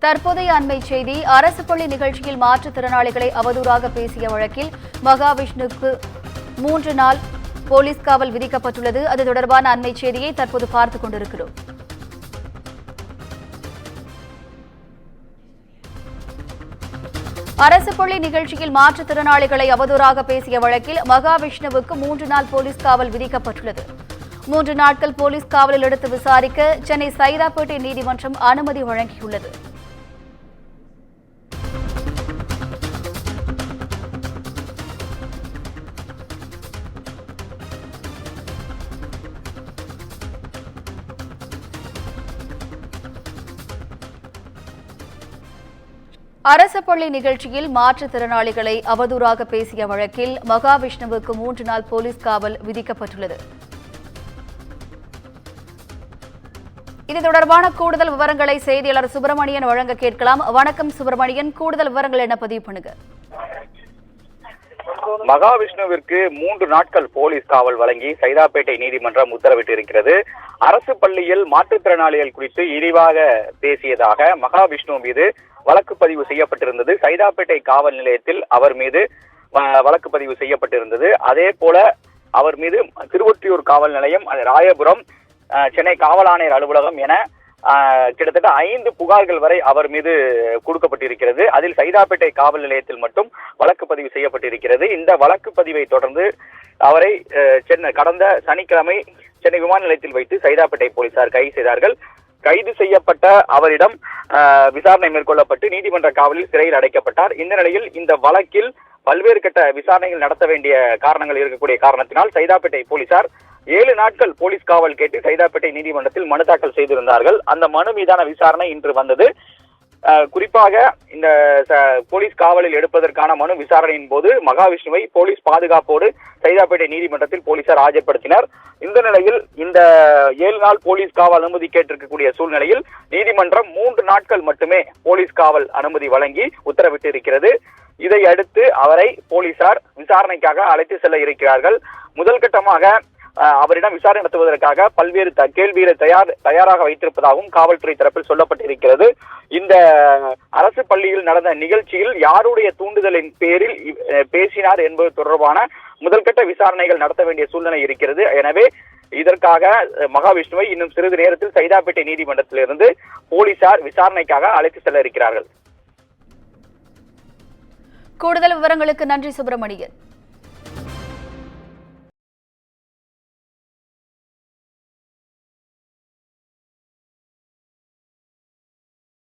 தற்போதைய அண்மை செய்தி. அரசு பள்ளி நிகழ்ச்சியில் மாற்றுத்திறனாளிகளை அவதூறாக பேசிய வழக்கில் மகாவிஷ்ணுவுக்கு 3 நாள் போலீஸ் காவல் விதிக்கப்பட்டுள்ளது. அது தொடர்பான அண்மை செய்தியை தற்போது பார்த்துக் கொண்டிருக்கிறோம். அரசு பள்ளி நிகழ்ச்சியில் மாற்றுத்திறனாளிகளை அவதூறாக பேசிய வழக்கில் மகாவிஷ்ணுவுக்கு 3 நாள் போலீஸ் காவல் விதிக்கப்பட்டுள்ளது. 3 நாட்கள் போலீஸ் காவலில் எடுத்து விசாரிக்க சென்னை சைதாப்பேட்டை நீதிமன்றம் அனுமதி வழங்கியுள்ளது. அரசு பள்ளி நிகழ்ச்சியில் மாற்றுத்திறனாளிகளை அவதூறாக பேசிய வழக்கில் மகாவிஷ்ணுவுக்கு 3 நாள் போலீஸ் காவல் விதிக்கப்பட்டுள்ளது. இது தொடர்பான கூடுதல் விவரங்களை செய்தியாளர் சுப்பிரமணியன் வழங்க கேட்கலாம். வணக்கம் சுப்பிரமணியன், கூடுதல் விவரங்கள் என்ன பதிவு பண்ணுங்க? மகாவிஷ்ணுவிற்கு 3 நாட்கள் போலீஸ் காவல் வழங்கி சைதாப்பேட்டை நீதிமன்றம் உத்தரவிட்டிருக்கிறது. அரசு பள்ளியில் மாற்றுத்திறனாளிகள் குறித்து இழிவாக பேசியதாக மகாவிஷ்ணு மீது வழக்கு பதிவு செய்யப்பட்டிருந்தது. சைதாப்பேட்டை காவல் நிலையத்தில் அவர் மீது வழக்கு பதிவு செய்யப்பட்டிருந்தது. அதே போல அவர் மீது திருவொற்றியூர் காவல் நிலையம், ராயபுரம், சென்னை காவல் ஆணையர் அலுவலகம் என கிட்டத்தட்ட 5 புகார்கள் வரை அவர் மீது கொடுக்கப்பட்டிருக்கிறது. அதில் சைதாப்பேட்டை காவல் நிலையத்தில் மட்டும் வழக்கு பதிவு செய்யப்பட்டிருக்கிறது. இந்த வழக்கு பதிவை தொடர்ந்து அவரை கடந்த சனிக்கிழமை சென்னை விமான நிலையத்தில் வைத்து சைதாப்பேட்டை போலீசார் கைது செய்தார்கள். கைது செய்யப்பட்ட அவரிடம் விசாரணை மேற்கொள்ளப்பட்டு நீதிமன்ற காவலில் சிறையில் அடைக்கப்பட்டார். இந்த நிலையில் இந்த வழக்கில் பல்வேறு கட்ட விசாரணைகள் நடத்த வேண்டிய காரணங்கள் இருக்கக்கூடிய காரணத்தினால் சைதாப்பேட்டை போலீசார் 7 நாட்கள் போலீஸ் காவல் கேட்டு சைதாப்பேட்டை நீதிமன்றத்தில் மனு தாக்கல் செய்திருந்தார்கள். அந்த மனு மீதான விசாரணை இன்று வந்தது. குறிப்பாக இந்த போலீஸ் காவலில் எடுப்பதற்கான மனு விசாரணையின் போது மகாவிஷ்ணுவை போலீஸ் பாதுகாப்போடு சைதாப்பேட்டை நீதிமன்றத்தில் போலீசார் ஆஜர்படுத்தினர். இந்த நிலையில் இந்த 7 நாள் போலீஸ் காவல் அனுமதி கேட்டிருக்கக்கூடிய சூழ்நிலையில் நீதிமன்றம் 3 நாட்கள் மட்டுமே போலீஸ் காவல் அனுமதி வழங்கி உத்தரவிட்டு இருக்கிறது. இதை அடுத்து அவரை போலீசார் விசாரணைக்காக அழைத்து செல்ல இருக்கிறார்கள். முதல் கட்டமாக அவரிடம் விசாரணை நடத்துவதற்காக பல்வேறு கேள்விகளை தயாராக வைத்திருப்பதாகவும் காவல்துறை தரப்பில் சொல்லப்பட்டிருக்கிறது. இந்த அரசு பள்ளியில் நடந்த நிகழ்ச்சியில் யாருடைய தூண்டுதலின் பேரில் பேசினார் என்பது தொடர்பான முதல்கட்ட விசாரணைகள் நடத்த வேண்டிய சூழ்நிலை இருக்கிறது. எனவே இதற்காக மகாவிஷ்ணுவை இன்னும் சிறிது நேரத்தில் சைதாப்பேட்டை நீதிமன்றத்திலிருந்து போலீசார் விசாரணைக்காக அழைத்து செல்ல இருக்கிறார்கள். கூடுதல் விவரங்களுக்கு நன்றி சுப்பிரமணியன்.